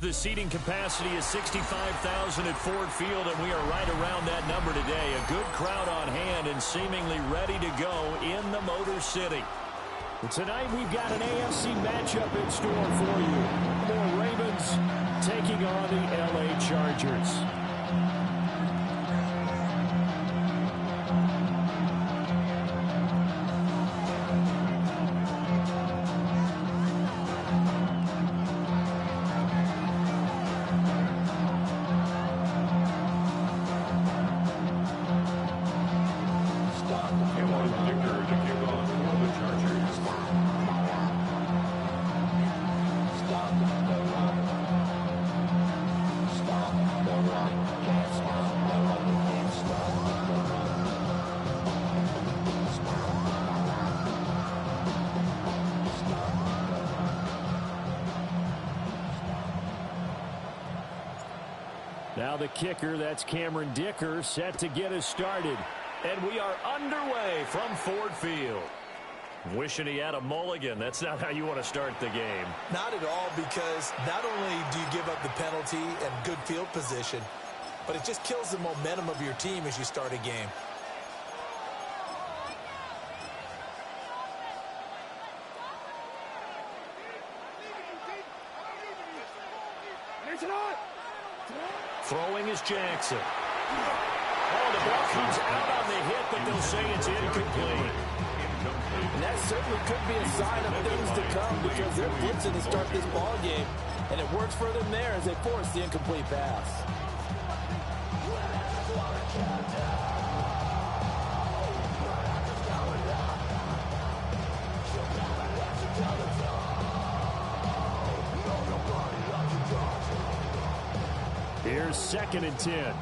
The seating capacity is 65,000 at Ford Field, and we are right around that number today. A good crowd on hand and seemingly ready to go in the Motor City. Tonight we've got an AFC matchup in store for you. More Ravens taking on the LA Chargers. Now the kicker, that's Cameron Dicker, set to get us started. And we are underway from Ford Field. Wishing he had a mulligan. That's not how you want to start the game. Not at all, because not only do you give up the penalty and good field position, but it just kills the momentum of your team as you start a game. Throwing is Jackson. Oh, the ball comes out on the hit, but they'll say it's incomplete. And that certainly could be a sign of things to come, because they're blitzing to start this ball game, and it works for them there as they force the incomplete pass. Here's 2nd and 10.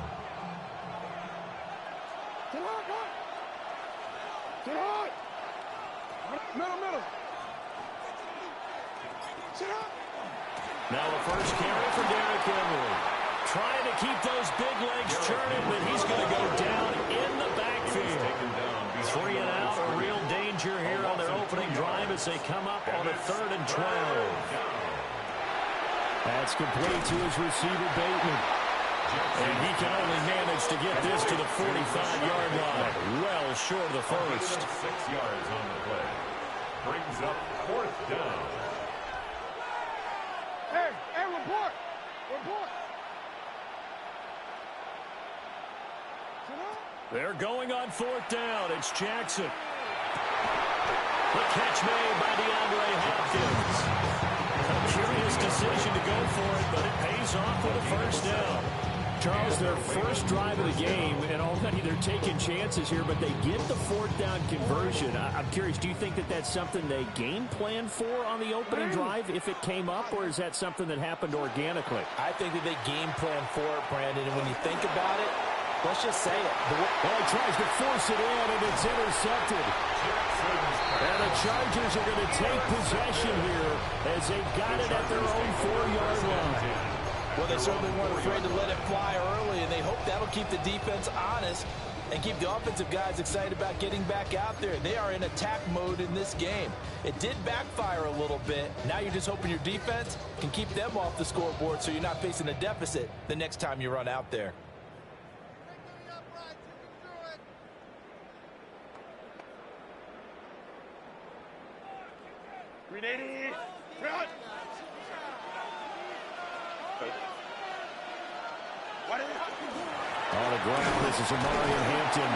Now a first carry for Derrick Henry. Trying to keep those big legs churning, but he's going to go down in the backfield. 3 and out, a real danger here on their opening drive as they come up on a 3rd and 12. That's complete to his receiver, Bateman. And he can only manage to get this to the 45-yard line. Well short of the first. 6 yards on the play. Brings up 4th down. Hey, report! Report! They're going on 4th down. It's Jackson. The catch made by DeAndre Hopkins. A curious decision to go for it, but it pays off with a first down. Charles, their first drive of the game, and already they're taking chances here, but they get the 4th down conversion. I'm curious, do you think that that's something they game planned for on the opening drive if it came up, or is that something that happened organically? I think that they game plan for it, Brandon, and when you think about it, let's just say it. Well, he tries to force it in, and it's intercepted. And the Chargers are going to take possession here as they've got it at their own 4-yard line. Well, they certainly weren't afraid to let it fly early, and they hope that'll keep the defense honest and keep the offensive guys excited about getting back out there. They are in attack mode in this game. It did backfire a little bit. Now you're just hoping your defense can keep them off the scoreboard so you're not facing a deficit the next time you run out there. Ready? Run! On the ground, this is Amari Hampton.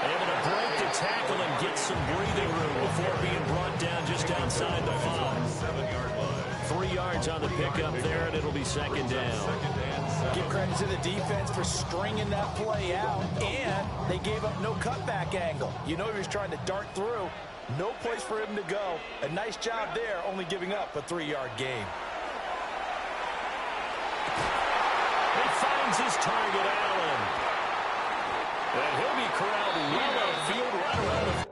Able to break the tackle and get some breathing room before being brought down just outside the 5. 7-yard line. 3 yards on the pickup there, and it'll be 2nd down. Give credit to the defense for stringing that play out, and they gave up no cutback angle. You know he was trying to dart through. No place for him to go. A nice job there, only giving up a 3-yard gain. He finds his target, Allen. And he'll be corralled well outfield right around the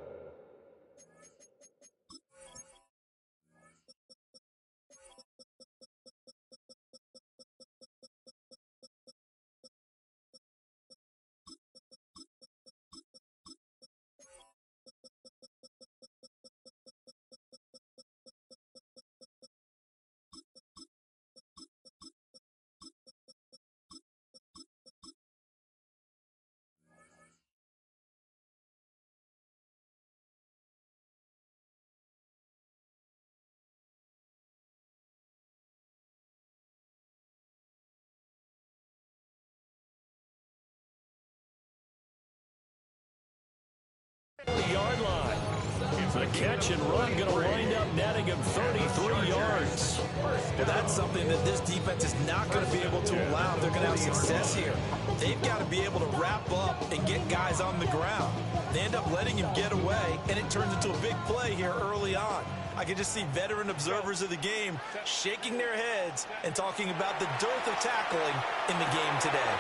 The catch and run going to wind up netting him 33 yards. Well, that's something that this defense is not going to be able to allow if they're going to have success here. They've got to be able to wrap up and get guys on the ground. They end up letting him get away, and it turns into a big play here early on. I can just see veteran observers of the game shaking their heads and talking about the dearth of tackling in the game today.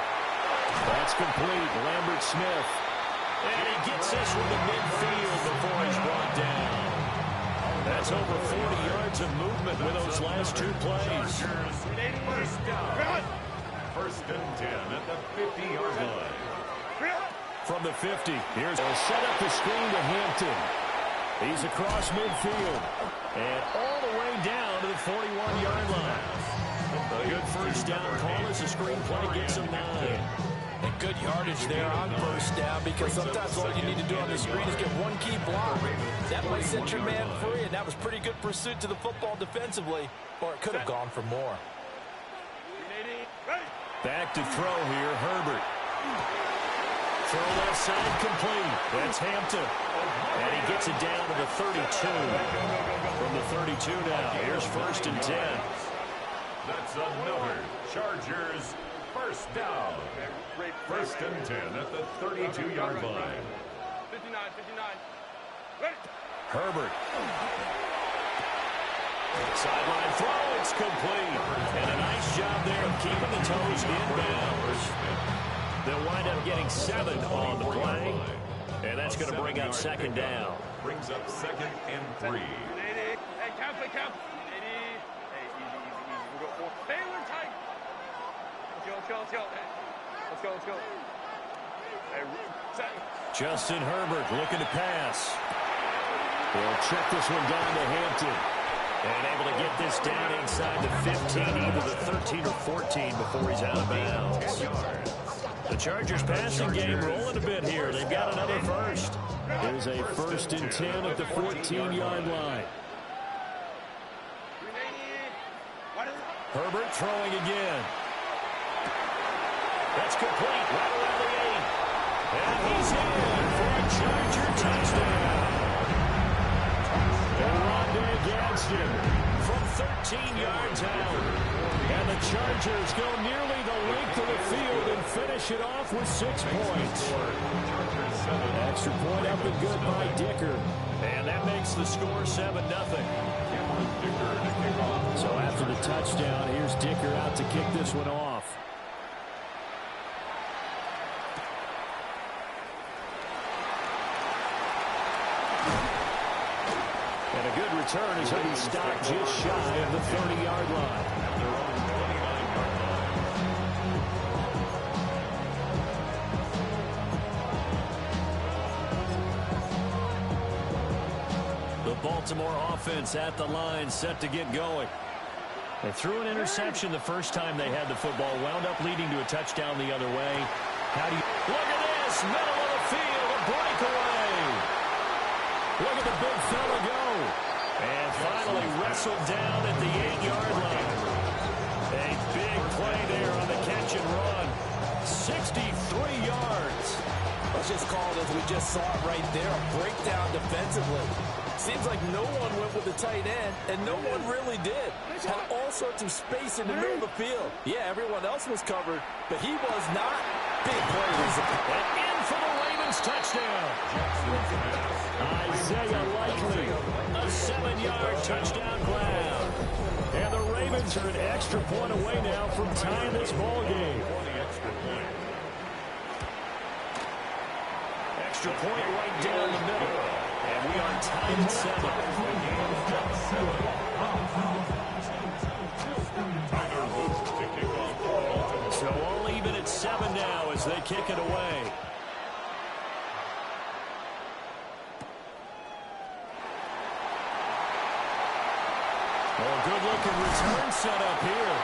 That's complete. Lambert Smith. And he gets this from the midfield before he's brought down. That's over 40 yards of movement with those last two plays. First down. First and 10 at the 50-yard line. From the 50, here's a set up the screen to Hampton. He's across midfield and all the way down to the 41-yard line. A good first down call as the screen play gets him 9. And good yardage there on first down, because sometimes all you need to do on the screen is get one key block. That might set your man free, and that was pretty good pursuit to the football defensively, or it could have gone for more. Back to throw here, Herbert. Throw left side complete. That's Hampton. And he gets it down to the 32. From the 32 now, here's first and 10. That's another Chargers first down. First and 10 at the 32-yard line. 59. Herbert. Sideline throw, it's complete. And a nice job there of keeping the toes inbounds. They'll wind up getting 7 on the play. And that's going to bring up second down. Brings up second and 3. Hey, count. Hey, easy. We go for Taylor tight. Let's go. Hey, Justin Herbert looking to pass. He'll check this one down to Hampton. And able to get this down inside the 15, either the 13 or 14 before he's out of bounds. The Chargers passing game rolling a bit here. They've got another first. There's a first and 10 at the 14-yard line. Herbert throwing again. That's complete right around the 8. And he's in for a Charger touchdown. Rondé Gadsden from 13 yards out. And the Chargers go nearly the length of the field and finish it off with 6 points. Extra point up and good by Dicker. And that makes the score 7-0. So after the touchdown, here's Dicker out to kick this one off. And a good return as he'll be stopped just shy of the 30-yard line. The Baltimore offense at the line, set to get going. They threw an interception the first time they had the football, wound up leading to a touchdown the other way. How do you look at this, middle of the field, a breakaway. Look at the big fella go. And finally wrestled down at the 8-yard line. A big play there on the catch and run. 63 yards. Let's just call it as we just saw it right there, a breakdown defensively. Seems like no one went with the tight end, and no one really did. Had all sorts of space in the middle of the field. Yeah, everyone else was covered, but he was not. Big play result. And in for the Ravens touchdown. Isaiah Likely, a 7-yard touchdown grab. And the Ravens are an extra point away now from tying this ball game. Extra point right down the middle. And we are tied at 7. So all even at 7 now as they kick it away. Oh, good-looking return set up here.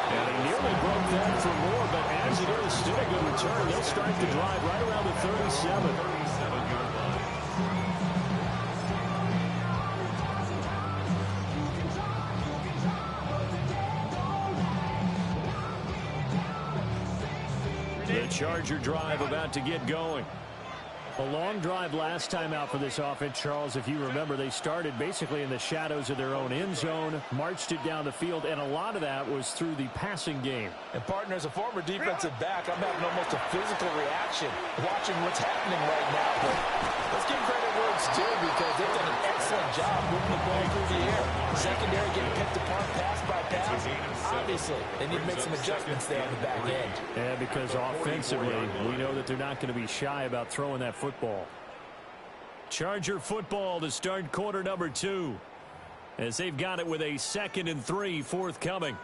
And he nearly broke that for more, but as it is, still a good return. They'll start the drive right around the 37. The Charger drive about to get going. A long drive last time out for this offense, Charles. If you remember, they started basically in the shadows of their own end zone, marched it down the field, and a lot of that was through the passing game. And, partner, as a former defensive back, I'm having almost a physical reaction watching what's happening right now. But let's give credit where it's due because they've done an excellent job moving the ball through the air. Secondary getting picked apart pass by pass. Obviously, they need to make some adjustments there on the back end. Yeah, because offensively, we know that they're not going to be shy about throwing that football. Charger football to start quarter number 2, as they've got it with a 2nd and 3 forthcoming.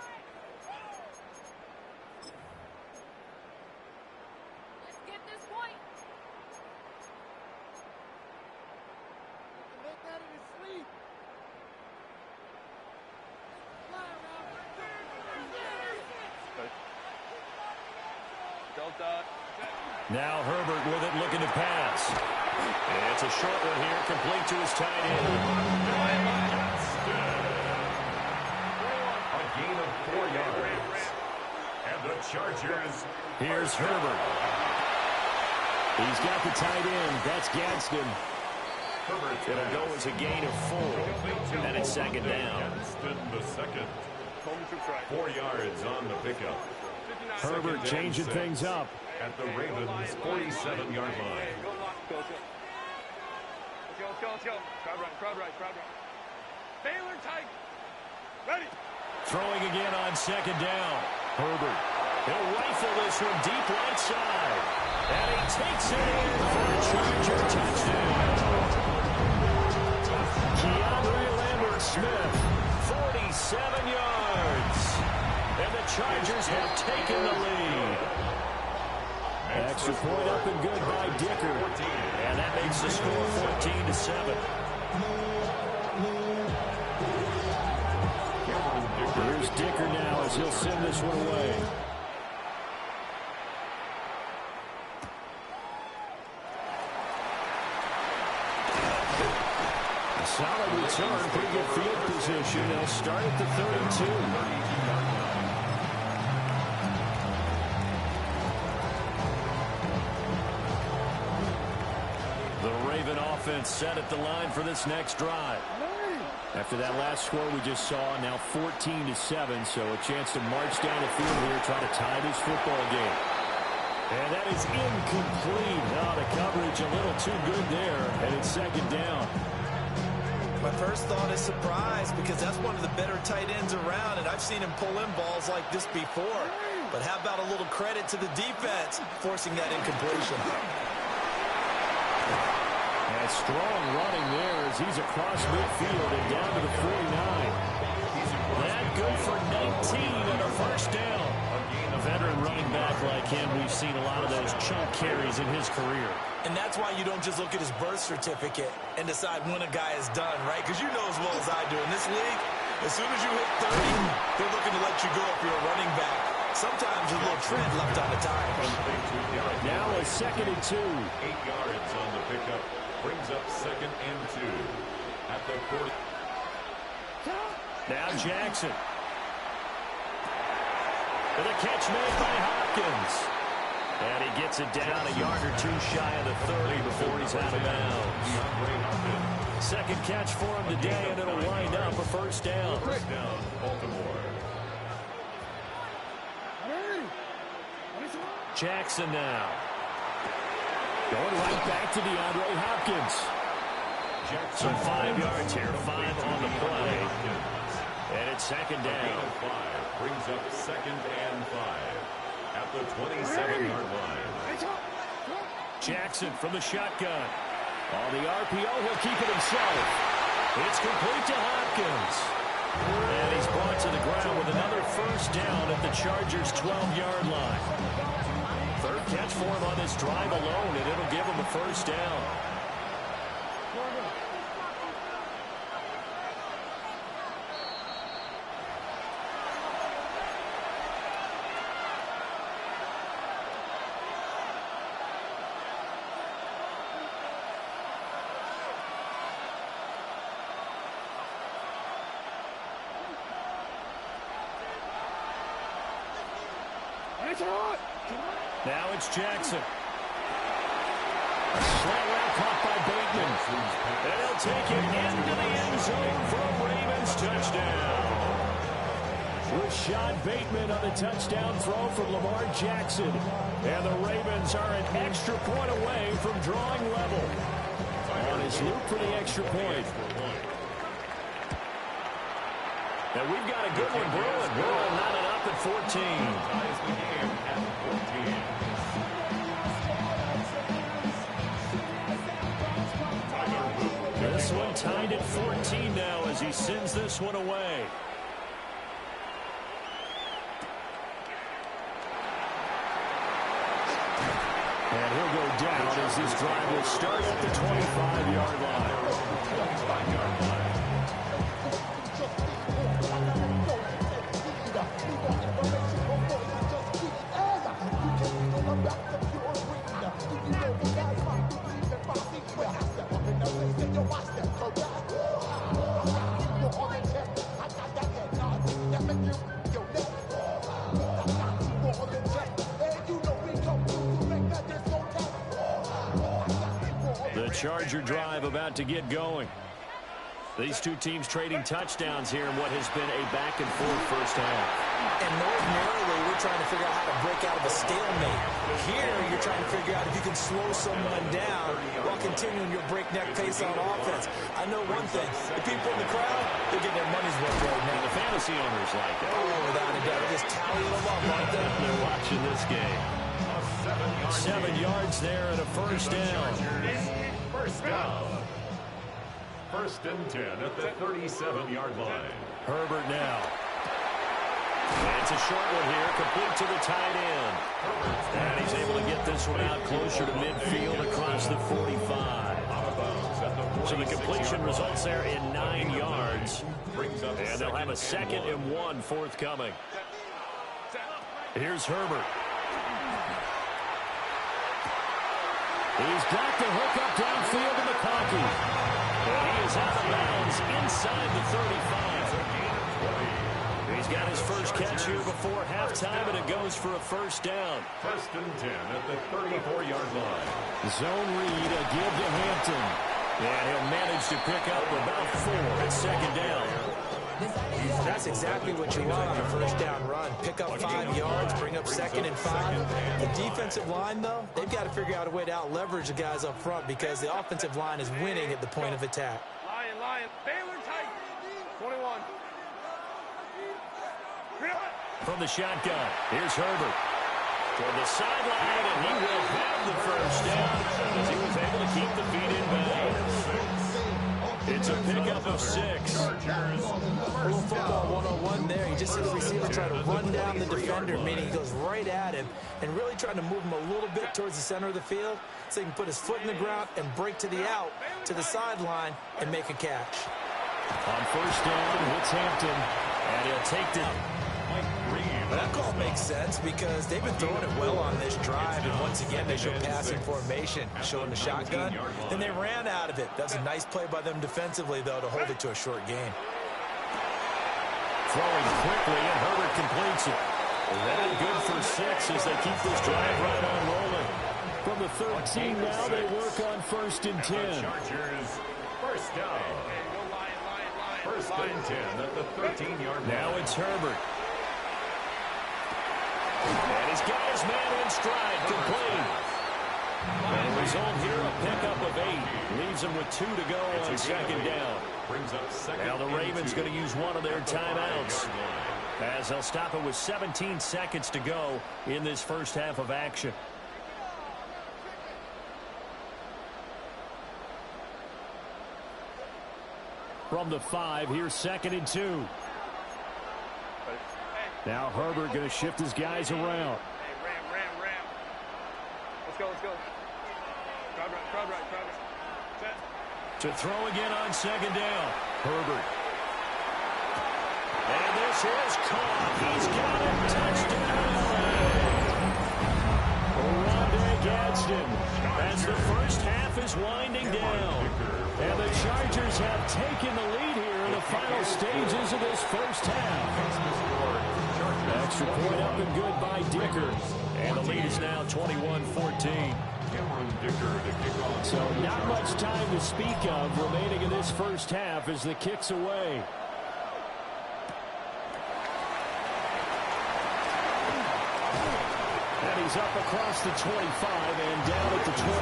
Let's get this point. Make that in his sleep. Now Herbert with it, looking to pass. And it's a short one here, complete to his tight end. A gain of 4 yards. And the Chargers. Here's Herbert. He's got the tight end. That's Gadsden. It'll go as a gain of 4. And it's 2nd down. Gadsden the second. 4 yards on the pickup. Herbert changing things up. At the Ravens' 47-yard line. Let's go. Crowd right. Baylor tight. Ready. Throwing again on 2nd down. Herbert. He'll rifle this one deep right side. And he takes it in for a Charger touchdown. Keandre Lambert-Smith, 47 yards. And the Chargers have taken the lead. Extra point up and good by Dicker. And that makes the score 14-7. Here's Dicker now as he'll send this one away. A solid return, pretty good field position. They'll start at the 32. Offense set at the line for this next drive. After that last score we just saw, now 14-7, so a chance to march down the field here, try to tie this football game. And that is incomplete. Oh, the coverage a little too good there, and it's 2nd down. My first thought is surprise because that's one of the better tight ends around, and I've seen him pull in balls like this before. But how about a little credit to the defense forcing that incompletion? And strong running there as he's across midfield and down to the 49. That good for 19 and a first down. A veteran running back like him, we've seen a lot of those chunk carries in his career. And that's why you don't just look at his birth certificate and decide when a guy is done, right? Because you know as well as I do, in this league, as soon as you hit 30, they're looking to let you go if you're a running back. Sometimes a little tread left on the tires. Now a 2nd and 2. 8 yards on the pickup. Brings up 2nd and 2 at the 40. Now Jackson. And a catch made by Hopkins. And he gets it down a yard or 2 shy of the 30 before he's out of bounds. 2nd catch for him today, and it'll wind up a first down. First down, Baltimore. Jackson now. Going right back to DeAndre Hopkins. So 5 yards here, 5 on the play. And it's 2nd down. 5 brings up 2nd and 5 at the 27-yard line. Jackson from the shotgun. On the RPO, he'll keep it himself. It's complete to Hopkins. And he's brought to the ground with another first down at the Chargers' 12-yard line. 3rd catch for him on this drive alone, and it'll give him a first down. Now it's Jackson. A slant route caught by Bateman. And he'll take it into the end zone for a Ravens touchdown. Rashad Bateman on the touchdown throw from Lamar Jackson. And the Ravens are an extra point away from drawing level. On his loop for the extra point. And we've got a good one brewing. We're all knotted up at 14. This one tied at 14 now as he sends this one away. And he'll go down as this drive will start at the 25-yard line. 25-yard line. The Charger drive about to get going. These two teams trading touchdowns here in what has been a back-and-forth first half. And ordinarily, we're trying to figure out how to break out of a stalemate. Here, you're trying to figure out if you can slow someone down while continuing your breakneck pace on offense. I know one thing. The people in the crowd, they're getting their money's worth right now. The fantasy owners like it. Oh, without a doubt. They're just tallying them up, aren't they? They're watching this game. 7 yards there and a first down. First down. First and 10 at the 37-yard line. Herbert now. And it's a short one here, complete to the tight end. And he's able to get this one out closer to midfield across the 45. So the completion results there in 9 yards. And they'll have a 2nd and 1 forthcoming. Here's Herbert. He's got the hook up downfield to McConkey. And he is out of bounds inside the 35. He's got his first catch here before halftime, and it goes for a first down. First and 10 at the 34-yard line. Zone read, a give to Hampton. And he'll manage to pick up about 4 at 2nd down. That's exactly what you want on a first down run. Pick up 5 yards, bring up 2nd and 5. The defensive line, though, they've got to figure out a way to out-leverage the guys up front because the offensive line is winning at the point of attack. Lion. Baylor tight. 21. From the shotgun, here's Herbert. Toward the sideline, and he will have the first down as he was able to keep the feet in bounds. It's a pickup of 6. Little football 101 there. You just see the receiver try to run down the defender, meaning he goes right at him and really trying to move him a little bit towards the center of the field so he can put his foot in the ground and break to the out, to the sideline, and make a catch. On first down, it's Hampton, and he'll take the... That call makes sense because they've been throwing it well on this drive, and once again they show passing formation, showing the shotgun. Then they ran out of it. That's a nice play by them defensively, though, to hold it to a short gain. Throwing quickly, and Herbert completes it. That good for 6 as they keep this drive right on rolling. From the 13 now, they work on first and 10. Chargers, first down. First and 10 at the 13-yard line. Now it's Herbert. And he's got his man in stride, complete. And the result here, a pickup of 8. Leaves him with 2 to go on 2nd down. Now the Ravens going to use one of their timeouts, as they'll stop it with 17 seconds to go in this first half of action. From the 5, here's 2nd and 2. Now Herbert going to shift his guys around. Hey, ram. Let's go. Crowd right. Set. To throw again on 2nd down. Herbert. And this is caught. He's got it. Touchdown. Rondé Gadsden as the first half is winding down. And the Chargers have taken the lead here in the final stages of this first half. Extra point up and good by Dicker. And the lead is now 21-14. So not much time to speak of remaining in this first half as the kick's away. And he's up across the 25 and down at the 28.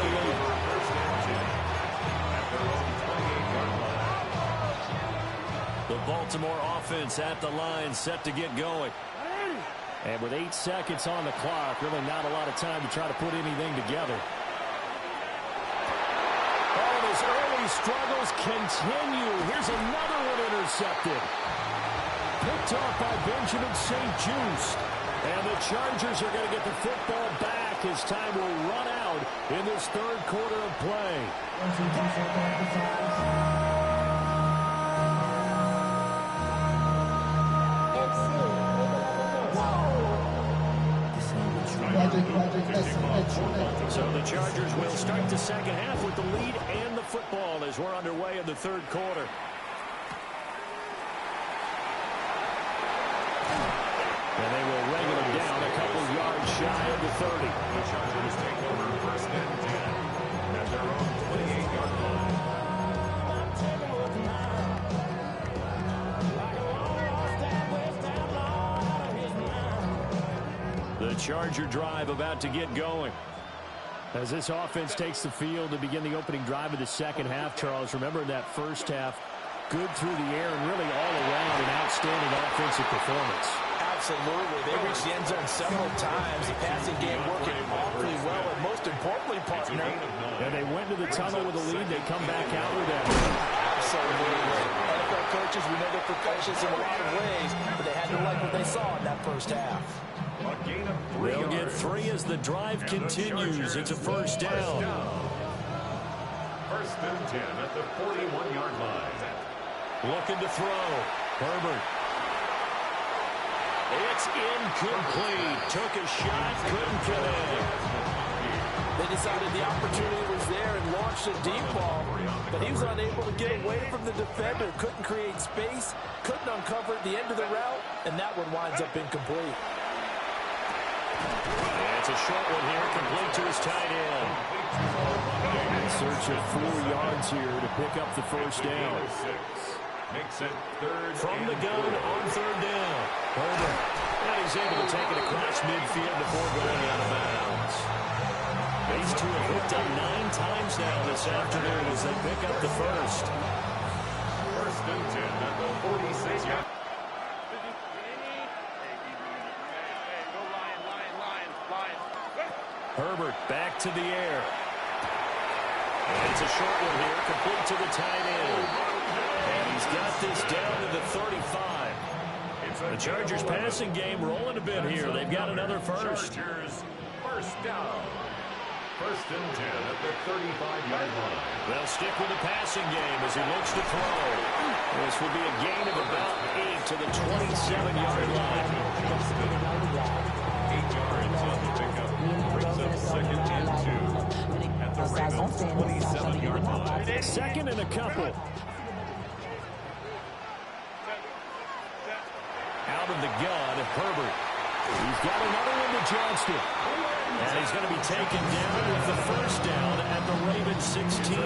The Baltimore offense at the line, set to get going. And with 8 seconds on the clock, really not a lot of time to try to put anything together. Oh, his early struggles continue. Here's another one intercepted. Picked off by Benjamin St-Juste. And the Chargers are going to get the football back as time will run out in this third quarter of play. So the Chargers will start the second half with the lead and the football as we're underway in the third quarter. And they will wrangle him down a couple yards shy of the 30. The Chargers take over first and 10 at their own 28-yard line. The Charger drive about to get going. As this offense takes the field to begin the opening drive of the second half, Charles, remember in that first half, good through the air and really all around an outstanding offensive performance. Absolutely. They reached the end zone several times. The passing game working awfully well, and most importantly, partner. And they went to the tunnel with a lead. They come back out with that. Absolutely. NFL coaches, we know they're precocious in a lot of ways, but they had to like what they saw in that first half. They'll get 3 as the drive continues. It's a first down. First and 10 at the 41-yard line. Looking to throw. Herbert. It's incomplete. Took a shot, couldn't connect. They decided the opportunity was there and launched a deep ball, but he was unable to get away from the defender, couldn't create space, couldn't uncover at the end of the route, and that one winds up incomplete. It's a short one here, complete to his tight end. In search of 4 yards here to pick up the first down. Makes it third from the gun on third down. Herbert. And he's able to take it across midfield before going out of bounds. These two have hooked up 9 times now this afternoon as they pick up the first. First and 10 at the 46. Herbert back to the air. And it's a short one here, complete to the tight end. And he's got this down to the 35. The Chargers passing game rolling a bit here. They've got another first. Chargers first down. First and 10 at the 35-yard line. They'll stick with the passing game as he looks to throw. This will be a gain of about 8 to the 27-yard line. 8 yards on the pickup. Brings up second and 2 at the Ravens' 27-yard line. Second and a couple. Out of the gun, Herbert. He's got another one to Johnston. And he's going to be taken down with the first down at the Ravens 16.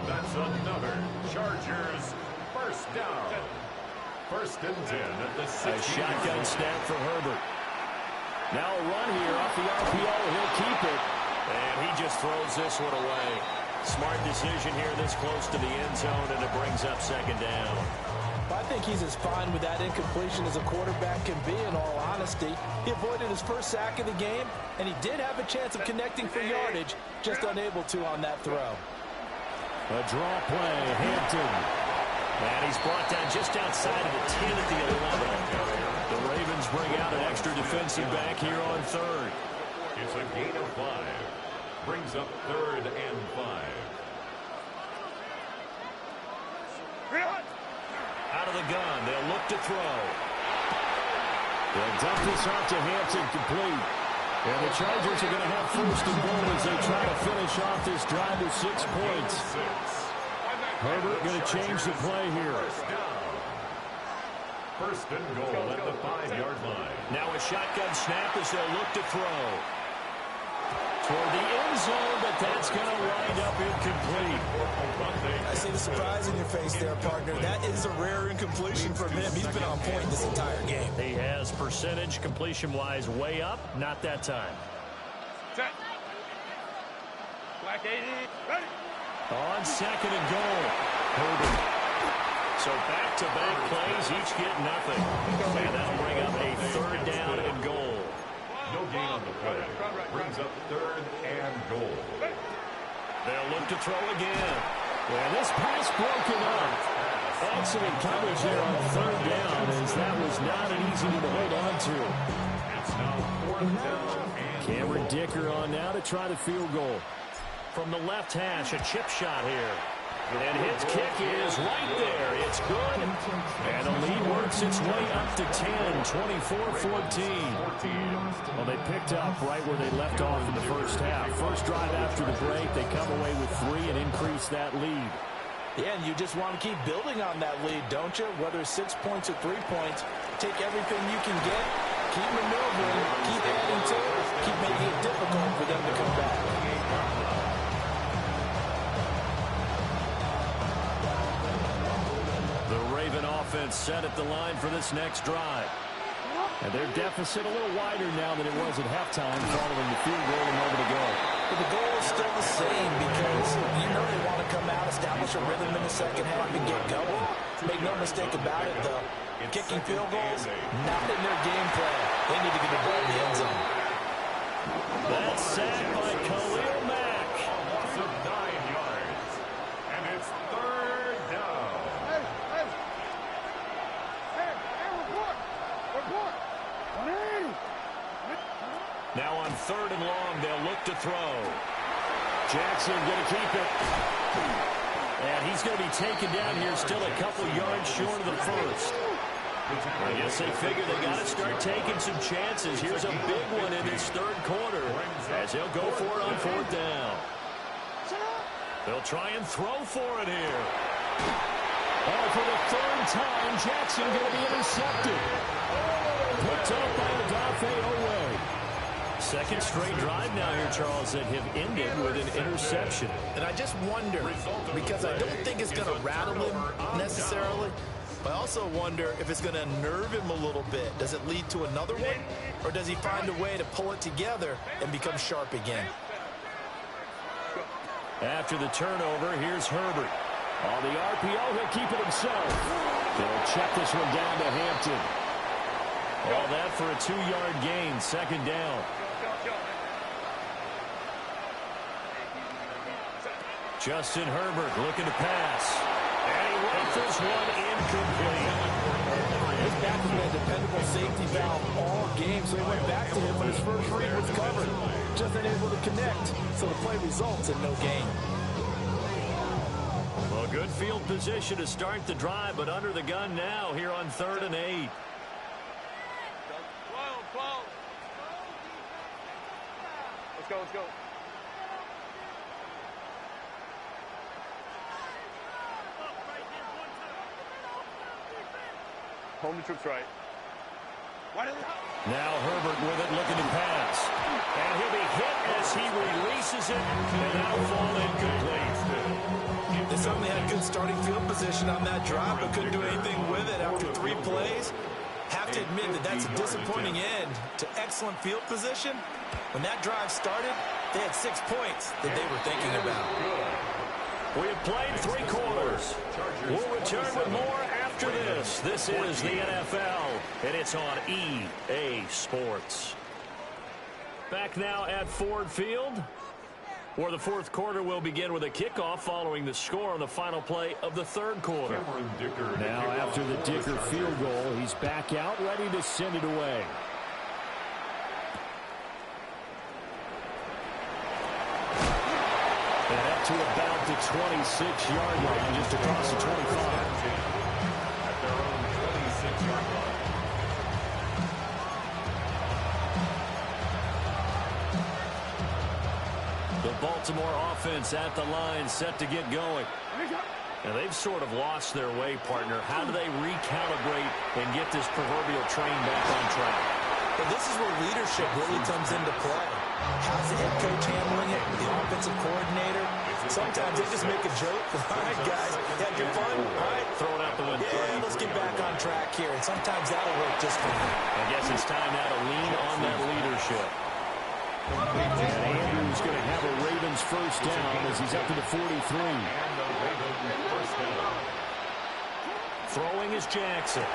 That's another Chargers first down. First and 10 at the 16. A shotgun snap for Herbert. Now a run here off the RPO. He'll keep it. And he just throws this one away. Smart decision here this close to the end zone, and it brings up second down. I think he's as fine with that incompletion as a quarterback can be, in all honesty. He avoided his first sack of the game, and he did have a chance of connecting for yardage, just unable to on that throw. A draw play, Hampton. And he's brought down just outside of the 10 at the 11. The Ravens bring out an extra defensive back here on third. It's a gain of 5. Brings up third and 5. Out of the gun, they'll look to throw. They'll dump this off to Hampton, complete. And the Chargers are going to have first and goal as they try to finish off this drive with 6 points. Herbert going to change the play here. First and goal at the 5-yard line. Now a shotgun snap as they'll look to throw. toward the end zone, but that's going to wind up incomplete. I see the surprise in your face there, partner. That is a rare incompletion from him. He's been on point this entire game. He has percentage completion-wise way up. Not that time. Set. Black 80. Ready. On second and goal. Herbert. So back-to-back plays, each get nothing. And that'll bring up a third down and goal. No gain on the play. Brings up third and goal. They'll look to throw again. And this pass broken up. Excellent coverage there on third down, as that was not an easy one to hold on to. It's now fourth down and Cameron Dicker on now to try the field goal. From the left hash, a chip shot here. And his kick is right there. It's good. And the lead works its way up to 10, 24-14. Well, they picked up right where they left off in the first half. First drive after the break, they come away with 3 and increase that lead. Yeah, and you just want to keep building on that lead, don't you? Whether it's 6 points or 3 points, take everything you can get, keep maneuvering, keep adding to it, keep making it difficult for them to come back. Offense set at the line for this next drive. And their deficit a little wider now than it was at halftime following the field goal a moment ago. But the goal is still the same because you know they want to come out, establish a rhythm in the second half and get going. Make no mistake about it, though. Kicking field goals, not in their game plan. They need to get the ball in the end zone. That's sacked by Khalil Mack. loss of 9 yards. And it's third down. Now on third and long, they'll look to throw. Jackson going to keep it. And he's going to be taken down here still a couple yards short of the first. I guess they figure they got to start taking some chances. Here's a big one in this third quarter as they'll go for it on fourth down. They'll try and throw for it here. Oh, for the third time, Jackson going to be intercepted. Picked up by Odafe Owe. Second straight drive now here, Charles, that have ended with an interception. And I just wonder, because I don't think it's going to rattle him necessarily, but I also wonder if it's going to unnerve him a little bit. Does it lead to another one? Or does he find a way to pull it together and become sharp again? After the turnover, here's Herbert. On the RPO, he'll keep it himself. They'll check this one down to Hampton. All that for a 2-yard gain, second down. Justin Herbert looking to pass. And he rifles one incomplete. His back has been a dependable safety valve all game, so he went back to him when his first read was covered. Just unable to connect, so the play results in no gain. Well, good field position to start the drive, but under the gun now here on 3rd and 8. Let's go, let's go. Home the troops right. Now Herbert with it, looking to pass. And he'll be hit as he releases it, and that'll fall incomplete. They certainly had good starting field position on that drive, but couldn't do anything with it after 3 plays. Have to admit that that's a disappointing end to excellent field position. When that drive started, they had 6 points that they were thinking about. We have played 3 quarters. We'll return with more after this. This is the NFL, and it's on EA Sports. Back now at Ford Field, where the 4th quarter will begin with a kickoff following the score on the final play of the 3rd quarter. Now after the Dicker field goal, he's back out, ready to send it away. And up to about the 26-yard line, just across the 25. At their own 26-yard line. The Baltimore offense at the line, set to get going. Now they've sort of lost their way, partner. How do they recalibrate and get this proverbial train back on track? But this is where leadership really comes into play. How's the head coach handling it? The offensive coordinator? Sometimes they just make a joke. All right, guys, had your fun? All right, throw it out the window. Yeah, let's get back on track here. And sometimes that'll work just for me. I guess it's time now to lean on that leadership. And Andrews going to have a Ravens first down as he's up to the 43. Throwing is Jackson.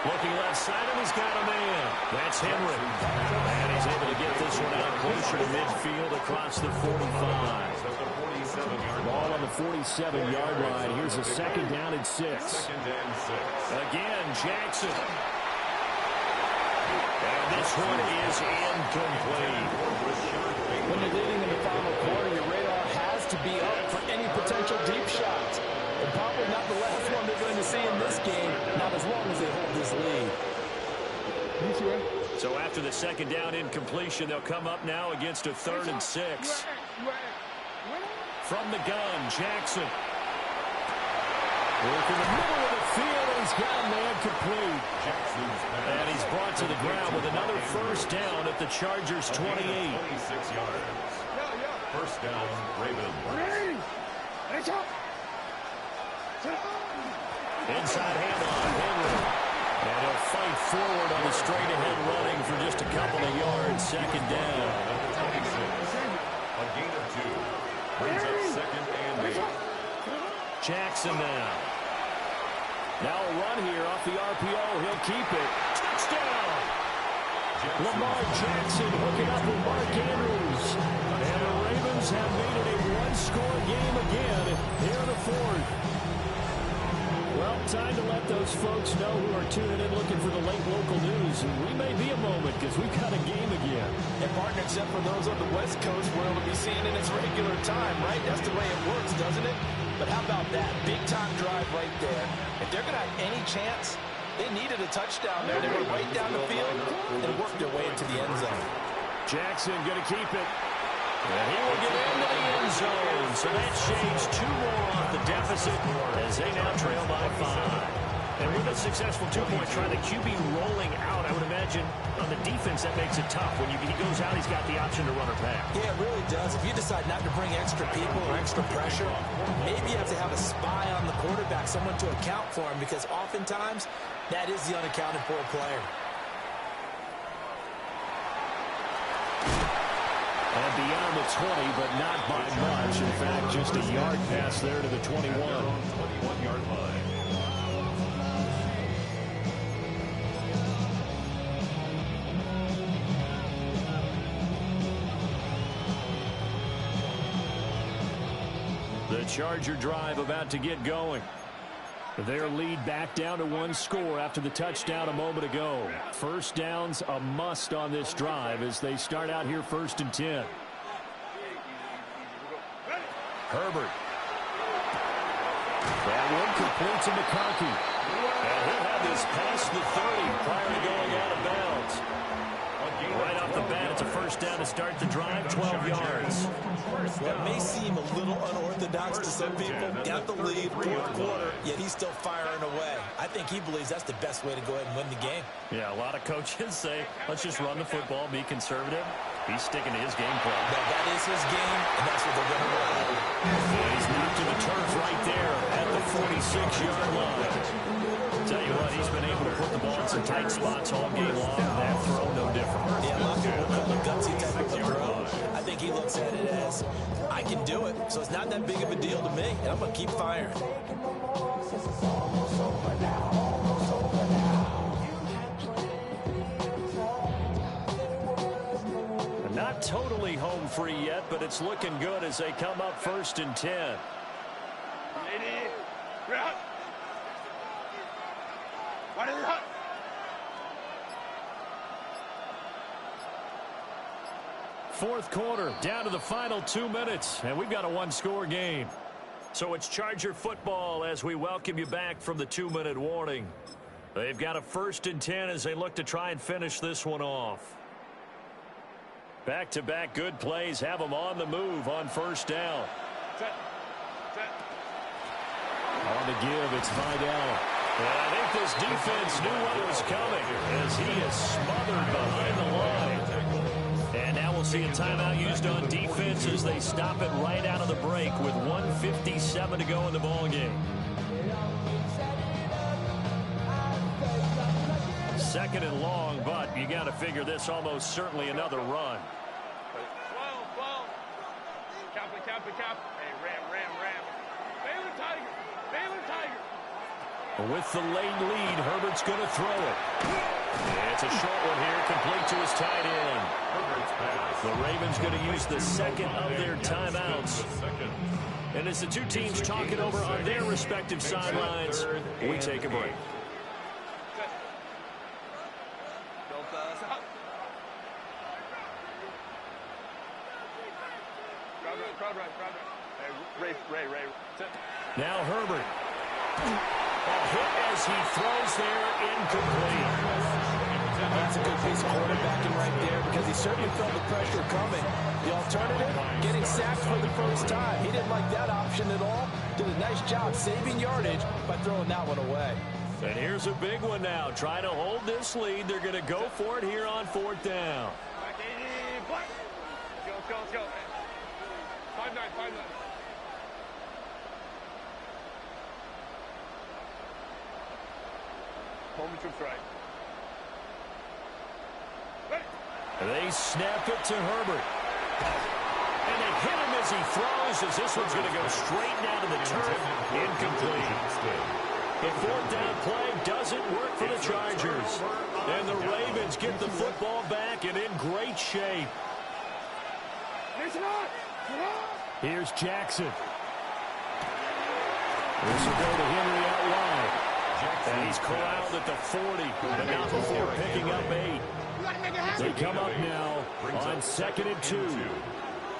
Looking left side, and he's got a man. That's Henry. And he's able to get this one out closer to midfield across the 45. Ball on the 47-yard line. Here's a second down and 6. Again, Jackson. And this one is incomplete. When you're leading in the final quarter, your radar has to be up for any potential deep shots. And probably not the last one they're going to see in this game, not as long as they hold this lead. So after the second down incompletion, they'll come up now against a 3rd and 6. From the gun, Jackson. Work in the middle of the field, and he's got a man complete. And he's brought to the ground with another first down at the Chargers' 28. 26 yards. First down, Ravens. Inside handoff, Henry. And he'll fight forward on the straight-ahead running for just a couple of yards. Second down. A gain of 2. Brings up 2nd and 8. Jackson now. Now a run here off the RPO. He'll keep it. Touchdown! Lamar Jackson hooking up with Mark Andrews. And the Ravens have made it a one-score game again here in the 4th. Well, time to let those folks know who are tuning in looking for the late local news. And we may be a moment because we've got a game again. And, partner, except for those on the West Coast, where it'll be seen in its regular time, right? That's the way it works, doesn't it? But how about that? Big-time drive right there. If they're going to have any chance, they needed a touchdown there. They were right down the field and worked their way into the end zone. Jackson going to keep it. And he will get into the end zone. So that shaves 2 more off the deficit as they now trail by 5. And with a successful 2-point try, the QB rolling out, I would imagine on the defense that makes it tough. When he goes out, he's got the option to run or pass. Yeah, it really does. If you decide not to bring extra people or extra pressure, maybe you have to have a spy on the quarterback, someone to account for him, because oftentimes that is the unaccounted for player. And beyond the 20, but not by much. In fact, just a yard pass there to the 21. 21-yard line. The Charger drive about to get going. Their lead back down to 1 score after the touchdown a moment ago. First down's a must on this drive as they start out here 1st and 10. Herbert. That one complete to McConkey. And he'll have this past the 30 prior to going out of bounds. Right off the bat, it's a first down to start the drive, 12 yards. Well, it may seem a little unorthodox to some people. Got the lead, 4th quarter, yet he's still firing away. I think he believes that's the best way to go ahead and win the game. Yeah, a lot of coaches say, let's just run the football, be conservative. He's sticking to his game plan. Now, that is his game, and that's what they're going to run. And he's knocked to the turf right there at the 46-yard line. Tell you what, he's been able to put the ball in some tight spots all game long. That throw, no different. Yeah, a lot of people call it gutsy type of a throw. I think he looks at it as, I can do it, so it's not that big of a deal to me, and I'm going to keep firing. Not totally home free yet, but it's looking good as they come up 1st and 10. Fourth quarter, down to the final 2 minutes, and we've got a 1-score game. So it's Charger football as we welcome you back from the 2-minute warning. They've got a 1st and 10 as they look to try and finish this one off. Back-to-back good plays have them on the move on first down. On the give, it's Vidal. And I think this defense knew what was coming as he is smothered behind the line. And now we'll we'll see a timeout used on defense as they stop it right out of the break with 1:57 to go in the ball game. Second and long, but you got to figure this almost certainly another run. 12. Cap it. Hey, ram. Baylor Tiger. With the late lead, Herbert's going to throw it. It's a short one here, complete to his tight end. The Ravens going to use the second of their timeouts. And as the two teams talk it over on their respective sidelines, we take a break. Crowd right. Hey, Ray. Now Herbert. A hit as he throws there, incomplete. That's a good piece of quarterbacking right there because he certainly felt the pressure coming. The alternative, getting sacked for the first time. He didn't like that option at all. Did a nice job saving yardage by throwing that one away. And here's a big one now. Trying to hold this lead. They're going to go for it here on 4th down. Let's go. 5-9. Home troops right. Ready. They snap it to Herbert. And they hit him as he throws, as this one's going to go straight down to the turf. Incomplete. The 4th down play doesn't work for the Chargers. And the Ravens get the football back and in great shape. Here's Jackson. This will go to Henry out wide. And he's corralled at the 40, but not before picking up 8. They come up now on 2nd and 2.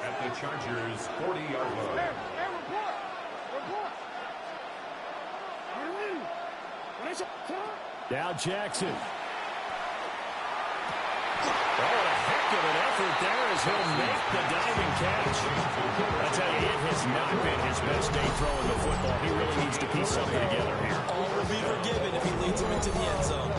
At the Chargers' 40-yard line. Now Jackson. Oh, what a heck of an effort there as he'll make the diving catch. I tell you, it has not been his best day throwing the football. He really needs to piece something together here. All will be forgiven if he leads him into the end zone.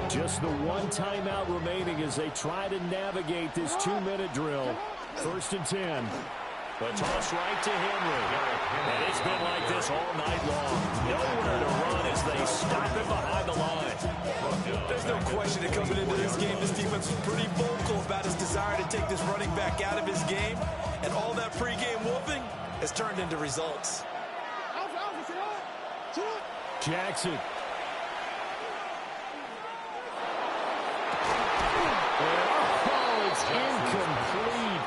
Just the one timeout remaining as they try to navigate this 2-minute drill. 1st and 10. The toss right to Henry. And it's been like this all night long. Nowhere to run as they stop it behind the line. There's no question that coming into this game, this defense was pretty vocal about his desire to take this running back out of his game. And all that pregame whooping has turned into results. Jackson. Oh, it's incomplete.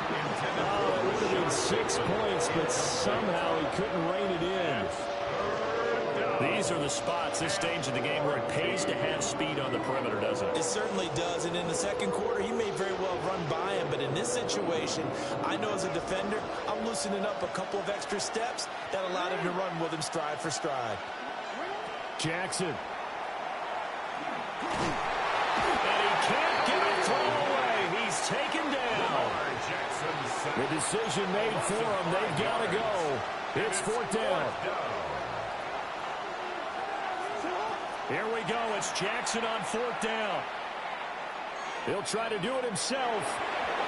Oh, it would have been 6 points, but somehow he couldn't rein it in. These are the spots, this stage of the game, where it pays to have speed on the perimeter, doesn't it? It certainly does, and in the second quarter, he may very well run by him, but in this situation, I know as a defender, I'm loosening up a couple of extra steps that allowed him to run with him stride for stride. Jackson. And he can't get a throw away. He's taken down. The decision made for him. They've got to go. It's 4th down. Here we go. It's Jackson on 4th down. He'll try to do it himself.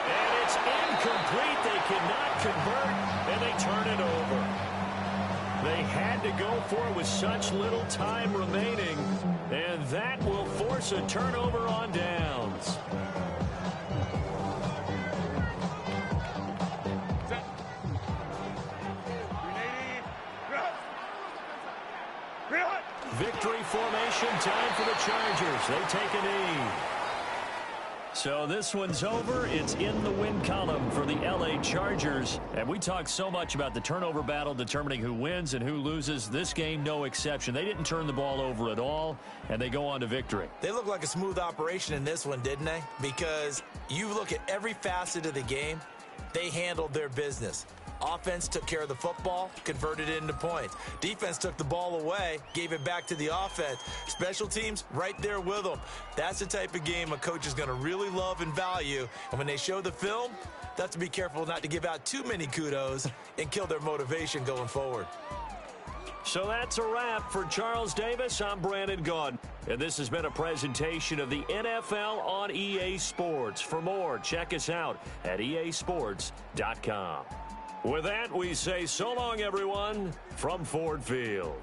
And it's incomplete. They cannot convert, and they turn it over. They had to go for it with such little time remaining, and that will force a turnover on downs. Victory formation time for the Chargers. They take a knee. So this one's over. It's in the win column for the LA Chargers. And we talk so much about the turnover battle determining who wins and who loses. This game, no exception. They didn't turn the ball over at all, and they go on to victory. They look like a smooth operation in this one, didn't they? Because you look at every facet of the game, They handled their business. Offense took care of the football, converted it into points. Defense took the ball away, gave it back to the offense. Special teams, right there with them. That's the type of game a coach is going to really love and value. And when they show the film, they have to be careful not to give out too many kudos and kill their motivation going forward. So that's a wrap for Charles Davis. I'm Brandon Gaudin. And this has been a presentation of the NFL on EA Sports. For more, check us out at easports.com. With that, we say so long, everyone, from Ford Field.